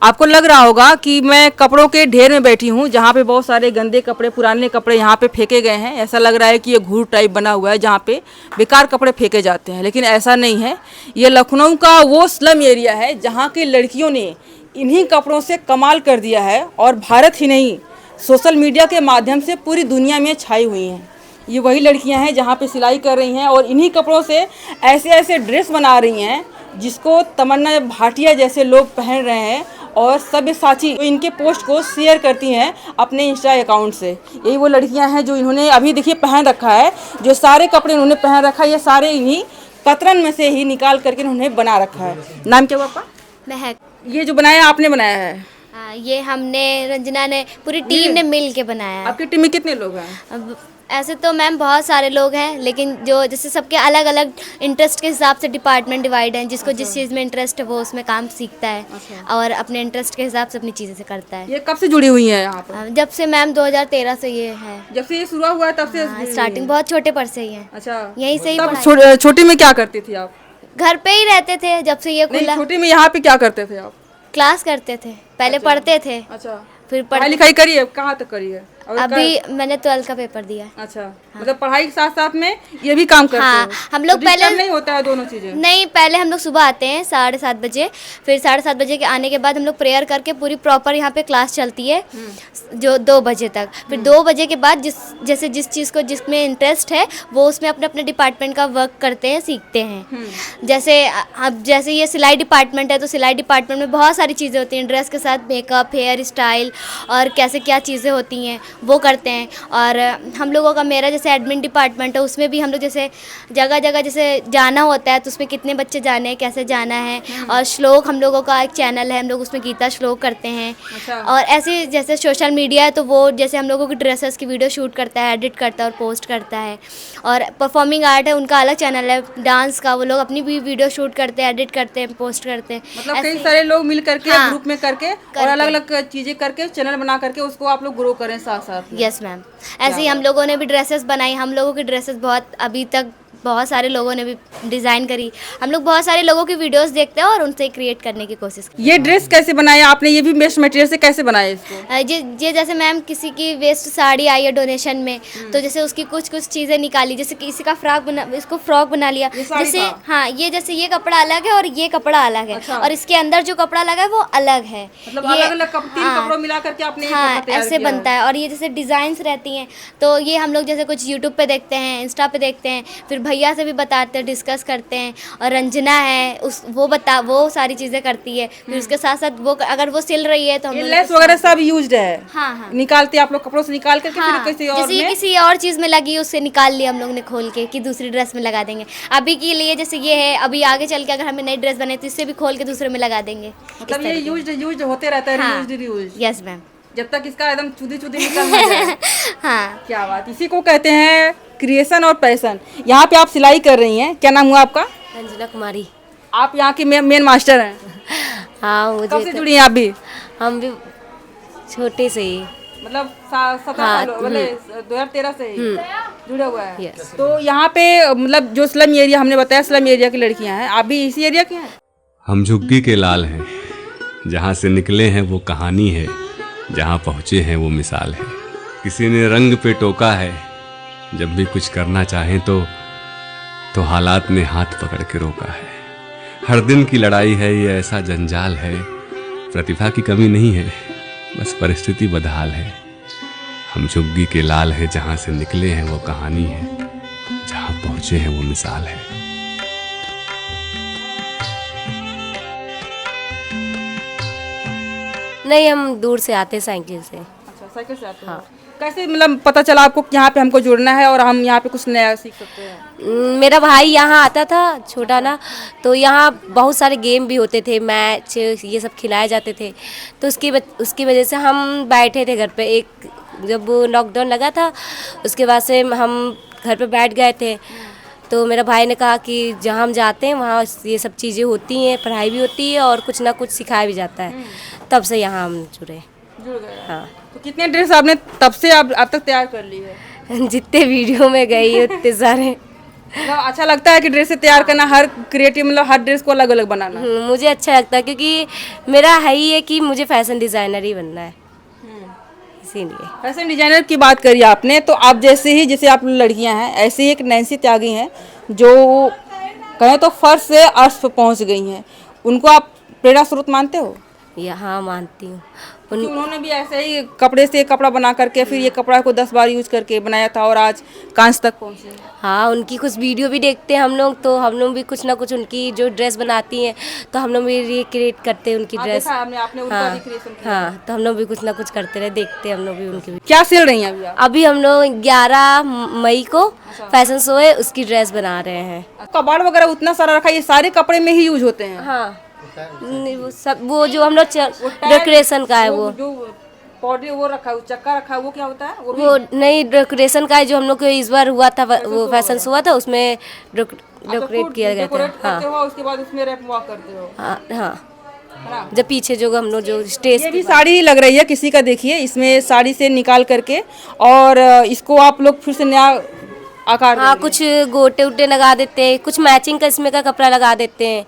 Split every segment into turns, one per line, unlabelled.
आपको लग रहा होगा कि मैं कपड़ों के ढेर में बैठी हूँ, जहाँ पे बहुत सारे गंदे कपड़े, पुराने कपड़े यहाँ पे फेंके गए हैं। ऐसा लग रहा है कि ये घूर टाइप बना हुआ है जहाँ पे बेकार कपड़े फेंके जाते हैं, लेकिन ऐसा नहीं है। ये लखनऊ का वो स्लम एरिया है जहाँ की लड़कियों ने इन्हीं कपड़ों से कमाल कर दिया है, और भारत ही नहीं, सोशल मीडिया के माध्यम से पूरी दुनिया में छाई हुई हैं। ये वही लड़कियां हैं जहाँ पे सिलाई कर रही हैं और इन्हीं कपड़ों से ऐसे ऐसे ड्रेस बना रही हैं जिसको तमन्ना भाटिया जैसे लोग पहन रहे हैं, और सब्यसाची तो इनके पोस्ट को शेयर करती हैं अपने इंस्टा अकाउंट से। यही वो लड़कियां हैं जो इन्होंने अभी देखिए पहन रखा है। जो सारे कपड़े इन्होंने पहन रखा है ये सारे इन्हीं कतरन में से ही निकाल करके इन्होंने बना रखा है। नाम क्या हुआ आपका?
महक।
ये जो बनाया आपने बनाया है?
ये हमने, रंजना ने, पूरी टीम ने मिल के बनाया है।
आपकी टीम में कितने लोग हैं?
अब ऐसे तो मैम बहुत सारे लोग हैं, लेकिन जो जैसे सबके अलग अलग इंटरेस्ट के हिसाब से डिपार्टमेंट डिवाइड हैं। जिसको जिस चीज़ में इंटरेस्ट है वो उसमें काम सीखता है और अपने इंटरेस्ट के हिसाब से अपनी चीज़ें से करता है।
ये कब से जुड़ी हुई है यहाँ पर?
जब से मैम 2013 से ये है।
जब से ये शुरू हुआ है तब से?
स्टार्टिंग बहुत छोटे पर से ही है।
अच्छा,
यहीं से ही
तब छोटी में क्या करती थी आप?
घर पे ही रहते थे जब से ये खुला।
छोटी में यहाँ पे क्या करते थे आप?
क्लास करते थे पहले। पढ़ते थे।
अच्छा,
फिर
पढ़ाई लिखाई करी है? कहाँ तक करी है?
अभी मैंने 12th का पेपर दिया है।
अच्छा, मतलब पढ़ाई के साथ साथ में ये भी काम करते
हाँ,
हो?
हम लोग
तो
पहले
नहीं होता है दोनों चीजें?
नहीं, पहले हम लोग सुबह आते हैं 7:30 बजे। फिर 7:30 बजे के आने के बाद हम लोग प्रेयर करके पूरी प्रॉपर यहाँ पे क्लास चलती है जो 2 बजे तक। फिर 2 बजे के बाद जिस चीज़ को जिसमें इंटरेस्ट है वो उसमें अपने अपने डिपार्टमेंट का वर्क करते हैं, सीखते हैं। जैसे ये सिलाई डिपार्टमेंट है तो सिलाई डिपार्टमेंट में बहुत सारी चीज़ें होती हैं, ड्रेस के साथ मेकअप, हेयर स्टाइल और कैसे क्या चीज़ें होती हैं वो करते हैं। और हम लोगों का, मेरा जैसे एडमिन डिपार्टमेंट है, उसमें भी हम लोग जैसे जगह जगह जैसे जाना होता है तो उसमें कितने बच्चे जाने हैं, कैसे जाना है। और श्लोक, हम लोगों का एक चैनल है, हम लोग उसमें गीता श्लोक करते हैं।
अच्छा।
और ऐसे जैसे सोशल मीडिया है तो वो जैसे हम लोगों की ड्रेसेस की वीडियो शूट करता है, एडिट करता है और पोस्ट करता है। और परफॉर्मिंग आर्ट है, उनका अलग चैनल है डांस का, वो लोग अपनी भी वीडियो शूट करते हैं, एडिट करते हैं, पोस्ट करते हैं।
मतलब कई सारे लोग मिल करके
हाँ,
ग्रुप में करके और अलग अलग चीजें करके चैनल बना करके उसको आप लोग ग्रो करें साथ साथ।
यस मैम, ऐसे ही हम लोगों ने भी ड्रेसेस बनाई। हम लोगों की ड्रेसेस बहुत, अभी तक बहुत सारे लोगों ने भी डिज़ाइन करी। हम लोग बहुत सारे लोगों की वीडियोस देखते हैं और उनसे क्रिएट करने की कोशिश की।
ये ड्रेस कैसे बनाया आपने? ये भी वेस्ट मटेरियल से कैसे बनाया इसको?
ये जैसे मैम किसी की वेस्ट साड़ी आई है डोनेशन में, तो जैसे उसकी कुछ चीज़ें निकाली, जैसे किसी का इसको फ्रॉक बना लिया। जैसे हाँ, ये जैसे ये कपड़ा अलग है और ये कपड़ा अलग है। अच्छा। और इसके अंदर जो कपड़ा लगा है वो अलग है।
मतलब अलग-अलग तीन कपड़ों मिला करके आपने
हाँ, ऐसे बनता है। और ये जैसे डिज़ाइंस रहती हैं तो ये हम लोग जैसे कुछ यूट्यूब पे देखते हैं, इंस्टा पे देखते हैं, फिर भैया से भी बताते हैं, डिस्कस करते हैं। और रंजना है वो सारी चीज़ें करती है। फिर उसके साथ साथ वो अगर वो सिल रही है तो हम
लेस वगैरह सब यूज्ड है।
हाँ,
निकालते आप लोग कपड़ों से निकाल करके।
हाँ,
फिर
किसी और चीज़ में लगी उससे निकाल लिया हम लोग ने खोल के कि दूसरी ड्रेस में लगा देंगे। अभी के लिए जैसे ये है, अभी आगे चल के अगर हमें नई ड्रेस बने तो इससे भी खोल के दूसरे में लगा देंगे।
मतलब ये यूज्ड होते रहता है।
हाँ,
रीयूज।
यस मैम,
जब तक इसका एकदम चुदी निकल ना जाए।
हाँ।
क्या बात, इसी को कहते हैं क्रिएशन और पैशन। यहाँ पे आप सिलाई कर रही हैं, क्या नाम हुआ आपका?
अंजना कुमारी।
आप यहाँ की मेन मास्टर हैं?
हाँ, मुझे
कब से जुड़ी हैं आप भी?
हम भी छोटे से ही,
मतलब 2013 से ही जुड़ा हुआ है।
यस।
तो यहाँ पे मतलब जो स्लम एरिया हमने बताया, स्लम एरिया की लड़कियाँ हैं, आप भी इसी एरिया की हैं?
हम झुग्गी के लाल हैं, जहाँ से निकले हैं वो कहानी है, जहाँ पहुँचे हैं वो मिसाल है। किसी ने रंग पे टोका है, जब भी कुछ करना चाहें तो हालात ने हाथ पकड़ के रोका है। हर दिन की लड़ाई है ये, ऐसा जंजाल है। प्रतिभा की कमी नहीं है, बस परिस्थिति बदहाल है। हम झुग्गी के लाल है, जहाँ से निकले हैं वो कहानी है, जहाँ पहुँचे हैं वो मिसाल है।
नहीं, हम दूर से आते साइकिल से।
अच्छा, साइकिल से आते हैं।
हाँ।
कैसे मतलब पता चला आपको कि यहाँ पे हमको जुड़ना है और हम यहाँ पे कुछ नया सीख सकते हैं?
मेरा भाई यहाँ आता था छोटा ना, तो यहाँ बहुत सारे गेम भी होते थे, मैच ये सब खिलाए जाते थे। तो उसकी वजह से हम बैठे थे घर पे। एक जब लॉकडाउन लगा था उसके बाद से हम घर पे बैठ गए थे। तो मेरा भाई ने कहा कि जहाँ हम जाते हैं वहाँ ये सब चीज़ें होती हैं, पढ़ाई भी होती है और कुछ ना कुछ सिखाया भी जाता है। तब से यहाँ हम जुड़ गए। हाँ।
तो कितने ड्रेस आपने तब से अब तक तैयार कर ली है?
जितने वीडियो में गई उतने सारे।
मतलब अच्छा लगता है कि ड्रेस तैयार करना, हर क्रिएटिव मतलब हर ड्रेस को अलग अलग बनाना।
मुझे अच्छा लगता है क्योंकि मेरा है ही है कि मुझे फैशन डिज़ाइनर ही बनना है, इसीलिए।
फैशन डिजाइनर की बात करी आपने, तो आप जैसे आप लड़कियां हैं, ऐसे ही एक नैन्सी त्यागी हैं जो कहें तो फर्श से अर्श पे पहुंच गई हैं। उनको आप प्रेरणा स्रोत मानते हो?
यहाँ मानती हूँ
कि उन्होंने भी ऐसे ही कपड़े से कपड़ा बना करके फिर ये कपड़ा को 10 बार यूज करके बनाया था और आज कांच तक पहुंचे।
हाँ, उनकी कुछ वीडियो भी देखते हैं हम लोग, तो हम लोग भी कुछ ना कुछ उनकी जो ड्रेस बनाती हैं तो हम लोग भी रिक्रिएट करते हैं उनकी ड्रेस।
देखा है आपने उनका
हाँ
रिक्रिएशन किया।
हाँ, तो हम लोग भी कुछ ना कुछ करते रहे, देखते हैं हम लोग भी उनकी।
क्या सिल रही हैं अभी आप?
अभी हम लोग 11 मई को फैशन शो है, उसकी ड्रेस बना रहे हैं।
कबाड़ वगैरह उतना सारा रखा है, ये सारे कपड़े में ही यूज होते हैं?
हाँ, नहीं, वो सब वो जो हम लोग डेकोरेशन का है वो
जो पौधे वो रखा है, वो चक्का रखा है, वो क्या होता है?
वो नहीं, डेकोरेशन का है जो हम लोग को इस बार हुआ था, वो फैशन शो हुआ था, उसमें डेकोरेट किया गया था।
करते हो उसके बाद उसमें रैप वॉक करते हो।
हाँ हाँ,
है ना?
जब पीछे जो हम लोग जो स्टेज
ये भी साड़ी ही लग रही है किसी का, देखिए इसमें साड़ी से निकाल करके और इसको आप लोग फिर से नया आकार
हाँ, कुछ गोटे उटे लगा देते हैं, कुछ मैचिंग का इसमें का कपड़ा लगा देते हैं,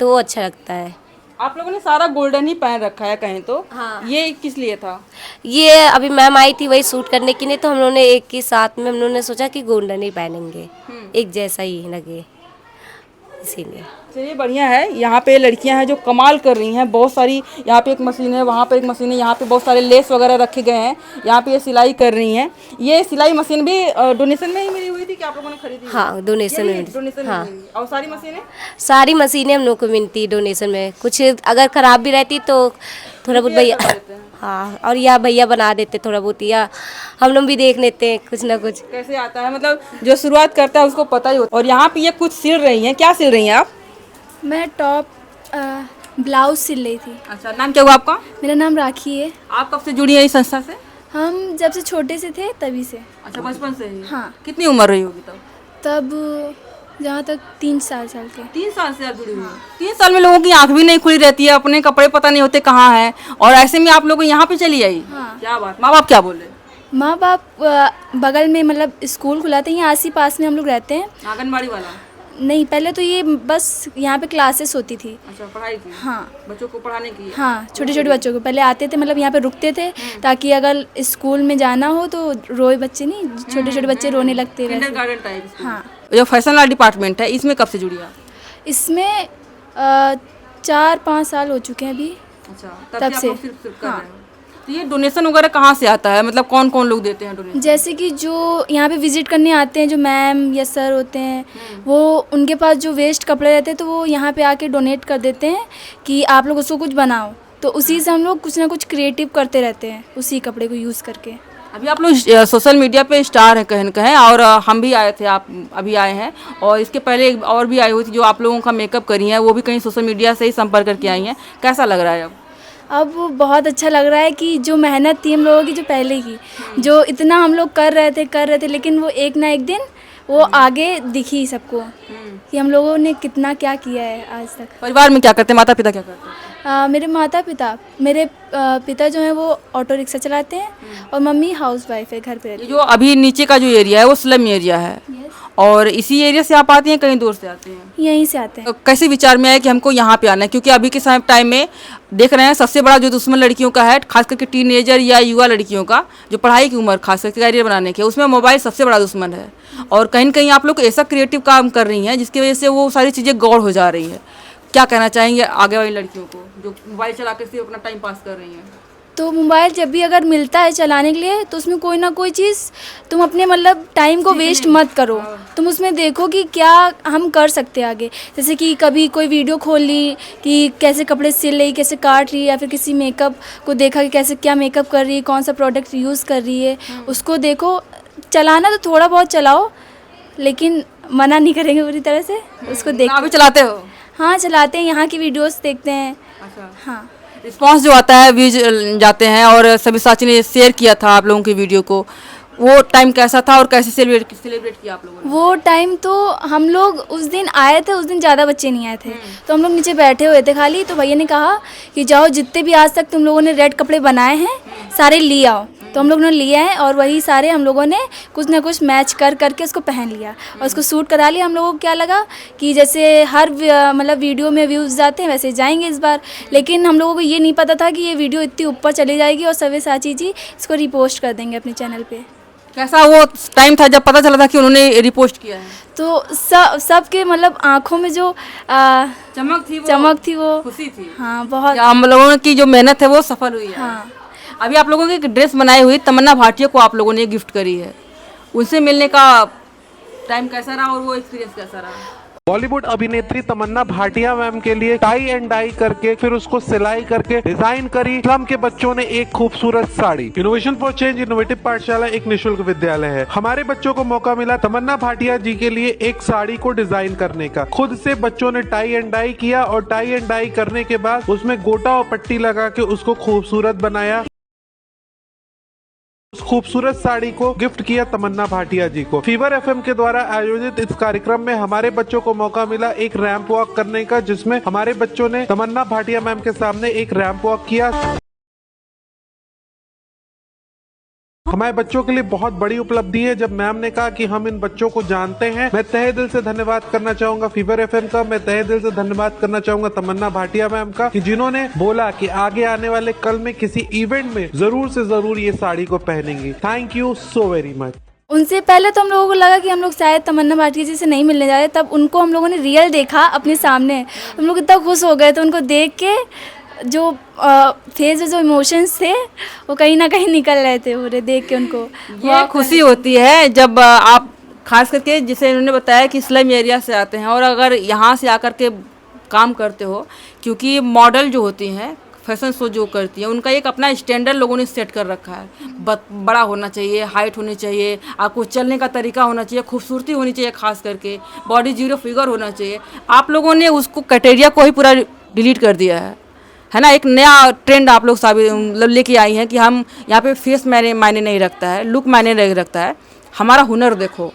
तो वो अच्छा लगता है।
आप लोगों ने सारा गोल्डन ही पहन रखा है कहें तो।
हाँ।
ये किस लिए था?
ये अभी मैम आई थी वही शूट करने के लिए, तो हम लोगों ने एक के साथ में हम लोगों ने सोचा कि गोल्डन ही पहनेंगे, एक जैसा ही लगे, इसीलिए।
चलिए बढ़िया है। यहाँ पे लड़कियां हैं जो कमाल कर रही हैं, बहुत सारी। यहाँ पे एक मशीन है, वहाँ पे एक मशीन है, यहाँ पे बहुत सारे लेस वगैरह रखे गए हैं, यहाँ पे ये सिलाई कर रही हैं। ये सिलाई मशीन भी डोनेशन में ही मिली हुई थी कि आप लोगों ने खरीदी?
हाँ, डोनेशन में।
डोनेशन में
हाँ,
मिली। और सारी मशीनें?
सारी मशीनें हम लोग को मिलती डोनेशन में, कुछ अगर ख़राब भी रहती तो थोड़ा बहुत भैया, हाँ, और या भैया बना देते थोड़ा बहुत, या हम लोग भी देख लेते हैं कुछ ना कुछ।
कैसे आता है, मतलब जो शुरुआत करता है उसको पता ही होता है। और यहाँ पे ये कुछ सिल रही हैं, क्या सिल रही हैं आप?
मैं टॉप ब्लाउज सिल रही थी।
अच्छा, नाम क्या हुआ आपका?
मेरा नाम राखी है।
आप कब से जुड़ी हैं इस संस्था से?
हम जब से छोटे से थे तभी से।
अच्छा, बचपन से ही?
हाँ।
कितनी उम्र रही होगी तब?
तब जहाँ तक 3-4 साल के।
3 साल से आप जुड़ी हुई हैं। 3 साल में लोगों की आंख भी नहीं खुली रहती है, अपने कपड़े पता नहीं होते कहाँ हैं, और ऐसे में आप लोग यहाँ पे चली आई।
हाँ।
क्या बात। माँ बाप क्या बोल रहे?
माँ बाप बगल में मतलब स्कूल खुला था, यहाँ आस ही पास में हम लोग रहते हैं।
आंगनबाड़ी वाला?
नहीं, पहले तो ये बस यहाँ पे क्लासेस होती थी।
अच्छा, पढ़ाई की?
हाँ।
बच्चों को पढ़ाने की?
हाँ, छोटे छोटे बच्चों को पहले आते थे, मतलब यहाँ पे रुकते थे ताकि अगर स्कूल में जाना हो तो रोए बच्चे नहीं, छोटे छोटे बच्चे रोने लगते वैसे।
Kindergarten type?
हाँ।
जो फैशन वाला डिपार्टमेंट है, इसमें कब से जुड़ी आप?
इसमें 4-5 साल हो चुके हैं अभी।
अच्छा,
तब
आप
से।
लोग सिर्फ कर रहे हो। तो ये डोनेशन वगैरह कहाँ से आता है, मतलब कौन कौन लोग देते हैं डोनेशन?
जैसे कि जो यहाँ पे विजिट करने आते हैं, जो मैम या सर होते हैं, वो उनके पास जो वेस्ट कपड़े रहते हैं तो वो यहाँ पे आके डोनेट कर देते हैं कि आप लोग उसको कुछ बनाओ, तो उसी से हम लोग कुछ ना कुछ क्रिएटिव करते रहते हैं उसी कपड़े को यूज़ करके।
अभी आप लोग सोशल मीडिया पे स्टार हैं कहीं न कहीं, और हम भी आए थे, आप अभी आए हैं, और इसके पहले एक और भी आई हुई थी जो आप लोगों का मेकअप करी हैं, वो भी कहीं सोशल मीडिया से ही संपर्क करके आई हैं। कैसा लग रहा है अब?
बहुत अच्छा लग रहा है कि जो मेहनत थी हम लोगों की, जो पहले की, जो इतना हम लोग कर रहे थे, लेकिन वो एक ना एक दिन वो आगे दिखी सबको कि हम लोगों ने कितना क्या किया है आज तक।
परिवार में क्या करते हैं, माता पिता क्या करते हैं?
मेरे पिता जो हैं वो ऑटो रिक्शा चलाते हैं और मम्मी हाउसवाइफ है, घर पे रहती
ये जो अभी नीचे का जो एरिया है वो स्लम एरिया है,
है।
और इसी एरिया से आप आती हैं, कहीं दूर से आती हैं?
यहीं से आते हैं।
कैसे विचार में आया कि हमको यहाँ पे आना है? क्योंकि अभी के समय टाइम में देख रहे हैं सबसे बड़ा जो दुश्मन लड़कियों का है, खास करके टीनेजर या युवा लड़कियों का, जो पढ़ाई की उम्र खास करके कैरियर बनाने की, उसमें मोबाइल सबसे बड़ा दुश्मन है। और कहीं न कहीं आप लोग ऐसा क्रिएटिव काम कर रही हैं जिसकी वजह से वो सारी चीज़ें गौड़ हो जा रही है। क्या कहना चाहेंगे आगे वाली लड़कियों को जो मोबाइल चला कर सिर्फ अपना टाइम पास कर रही हैं?
तो मोबाइल जब भी अगर मिलता है चलाने के लिए तो उसमें कोई ना कोई चीज़ तुम अपने मतलब टाइम को वेस्ट मत करो, तुम उसमें देखो कि क्या हम कर सकते हैं आगे। जैसे कि कभी कोई वीडियो खोल ली कि कैसे कपड़े सिल रही, कैसे काट रही, या फिर किसी मेकअप को देखा कि कैसे क्या मेकअप कर रही है, कौन सा प्रोडक्ट यूज़ कर रही है, उसको देखो। चलाना तो थोड़ा बहुत चलाओ, लेकिन मना नहीं करेंगे पूरी तरह से, उसको देख।
आप भी चलाते हो?
हाँ, चलाते हैं, यहाँ की वीडियोस देखते हैं।
अच्छा।
हाँ,
रिस्पांस जो आता है, व्यूज जाते हैं, और सब्यसाची ने शेयर किया था आप लोगों की वीडियो को, वो टाइम कैसा था और कैसे सेलिब्रेट किया आप लोगों ने?
वो टाइम तो हम लोग उस दिन आए थे, उस दिन ज़्यादा बच्चे नहीं आए थे, तो हम लोग नीचे बैठे हुए थे खाली, तो भैया ने कहा कि जाओ जितने भी आज तक तुम लोगों ने रेड कपड़े बनाए हैं सारे ले आओ। तो हम लोगों ने लिया है और वही सारे हम लोगों ने कुछ ना कुछ मैच कर करके उसको पहन लिया और उसको सूट करा लिया। हम लोगों को क्या लगा कि जैसे हर मतलब वीडियो में व्यूज़ जाते हैं वैसे जाएंगे इस बार, लेकिन हम लोगों को ये नहीं पता था कि ये वीडियो इतनी ऊपर चली जाएगी और सव्यसाची जी इसको रिपोस्ट कर देंगे अपने चैनल पे।
कैसा वो टाइम था जब पता चला था कि उन्होंने रिपोस्ट किया है?
तो सबके मतलब आँखों में जो चमक थी वो
खुशी थी।
हाँ बहुत।
या हम लोगों की जो मेहनत है वो सफल हुई है।
हाँ
अभी आप लोगों की एक ड्रेस बनाई हुई तमन्ना भाटिया को आप लोगों ने गिफ्ट करी है, उनसे मिलने का टाइम कैसा रहा और वो एक्सपीरियंस कैसा रहा?
बॉलीवुड अभिनेत्री तमन्ना भाटिया मैम के लिए टाई एंड डाई करके फिर उसको सिलाई करके डिजाइन करी स्लम के बच्चों ने एक खूबसूरत sari. Innovation for change innovative पाठशाला एक निशुल्क विद्यालय है। हमारे बच्चों को मौका मिला तमन्ना भाटिया जी के लिए एक साड़ी को डिजाइन करने का। खुद से बच्चों ने टाई एंड डाई किया और टाई एंड डाई करने के बाद उसमें गोटा और पट्टी लगा के उसको खूबसूरत बनाया। उस खूबसूरत साड़ी को गिफ्ट किया तमन्ना भाटिया जी को। फीवर एफएम के द्वारा आयोजित इस कार्यक्रम में हमारे बच्चों को मौका मिला एक रैंप वॉक करने का, जिसमें हमारे बच्चों ने तमन्ना भाटिया मैम के सामने एक रैंप वॉक किया। हमारे बच्चों के लिए बहुत बड़ी उपलब्धि है। जब मैम ने कहा कि हम इन बच्चों को जानते हैं, मैं तहे दिल से धन्यवाद करना चाहूंगा फीवर एफएम का। मैं तहे दिल से धन्यवाद करना चाहूंगा तमन्ना भाटिया मैम का कि जिन्होंने बोला कि आगे आने वाले कल में किसी इवेंट में जरूर से जरूर ये साड़ी को पहनेंगी। Thank you so very much.
उनसे पहले तो हम लोगों को लगा कि हम लोग शायद तमन्ना भाटिया जी से नहीं मिलने जा रहे, तब उनको हम लोगों ने रियल देखा अपने सामने। हम लोग इतना खुश हो गए थे उनको देख के, जो फेस जो इमोशंस थे वो कहीं ना कहीं निकल रहे थे पूरे देख के उनको।
ये खुशी होती है जब आप खास करके जिसे इन्होंने बताया कि स्लम एरिया से आते हैं और अगर यहाँ से आकर के काम करते हो, क्योंकि मॉडल जो होती हैं फैशन शो जो करती हैं उनका एक अपना स्टैंडर्ड लोगों ने सेट कर रखा है। बड़ा होना चाहिए, हाइट होनी चाहिए, आपको चलने का तरीका होना चाहिए, खूबसूरती होनी चाहिए, खास करके बॉडी 0 फिगर होना चाहिए। आप लोगों ने उसको क्राइटेरिया को ही पूरा डिलीट कर दिया है ना। एक नया ट्रेंड आप लोग साबित मतलब लेके आई हैं कि हम यहाँ पे फेस मायने नहीं रखता है, लुक मायने नहीं रखता है, हमारा हुनर देखो।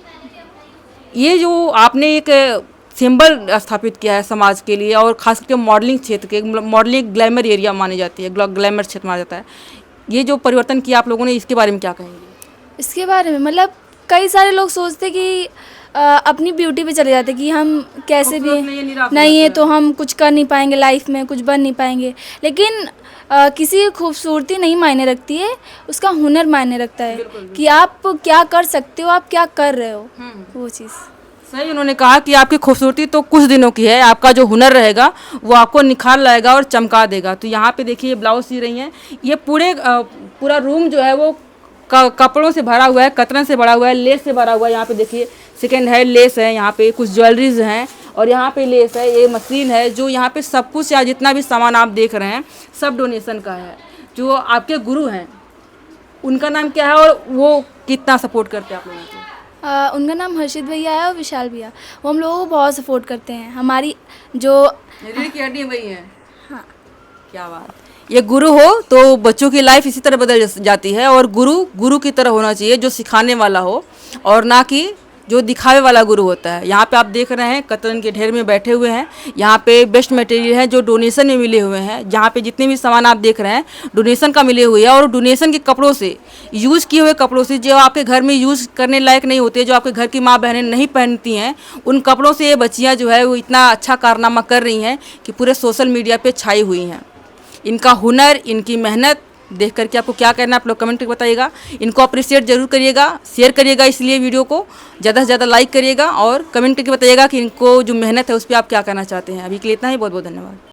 ये जो आपने एक सिंबल स्थापित किया है समाज के लिए और खास करके मॉडलिंग क्षेत्र के, मॉडलिंग ग्लैमर एरिया मानी जाती है, ग्लैमर क्षेत्र माना जाता है। ये जो परिवर्तन किया आप लोगों ने, इसके बारे में क्या कहेंगे?
इसके बारे में मतलब कई सारे लोग सोचते कि अपनी ब्यूटी पे चले जाते कि हम कैसे भी नहीं है तो हम कुछ कर नहीं पाएंगे लाइफ में, कुछ बन नहीं पाएंगे। लेकिन किसी की खूबसूरती नहीं मायने रखती है, उसका हुनर मायने रखता है कि आप क्या कर सकते हो, आप क्या कर रहे हो, वो चीज़।
सही उन्होंने कहा कि आपकी खूबसूरती तो कुछ दिनों की है, आपका जो हुनर रहेगा वो आपको निखार लाएगा और चमका देगा। तो यहाँ पे देखिए ब्लाउज सी रही हैं, ये पूरा रूम जो है वो कपड़ों से भरा हुआ है, कतरन से भरा हुआ है, लेस से भरा हुआ है। यहाँ पे देखिए सेकेंड हैंड लेस है, यहाँ पे कुछ ज्वेलरीज हैं और यहाँ पे लेस है, ये मशीन है। जो यहाँ पे सब कुछ या जितना भी सामान आप देख रहे हैं सब डोनेशन का है। जो आपके गुरु हैं उनका नाम क्या है और वो कितना सपोर्ट करते हैं आप लोगों को?
उनका नाम हर्षित भैया है और विशाल भैया, वो हम लोगों को बहुत सपोर्ट करते हैं। हमारी जो
रीढ़ की हड्डी वही है। हाँ, क्या बात। ये गुरु हो तो बच्चों की लाइफ इसी तरह बदल जाती है और गुरु की तरह होना चाहिए, जो सिखाने वाला हो और ना कि जो दिखावे वाला गुरु होता है। यहाँ पे आप देख रहे हैं कतरन के ढेर में बैठे हुए हैं, यहाँ पे बेस्ट मटेरियल है जो डोनेशन में मिले हुए हैं। जहाँ पे जितने भी सामान आप देख रहे हैं डोनेशन का मिले हुए हैं और डोनेशन के कपड़ों से, यूज़ किए हुए कपड़ों से, जो आपके घर में यूज़ करने लायक नहीं होते, जो आपके घर की माँ बहनें नहीं पहनती हैं, उन कपड़ों से ये बच्चियाँ जो है वो इतना अच्छा कारनामा कर रही हैं कि पूरे सोशल मीडिया पर छाई हुई हैं। इनका हुनर, इनकी मेहनत देख करके आपको क्या कहना है आप लोग कमेंट करके बताइएगा। इनको अप्रिशिएट जरूर करिएगा, शेयर करिएगा, इसलिए वीडियो को ज़्यादा से ज़्यादा लाइक करिएगा और कमेंट करके बताइएगा कि इनको जो मेहनत है उस पर आप क्या कहना चाहते हैं। अभी के लिए इतना ही, बहुत बहुत धन्यवाद।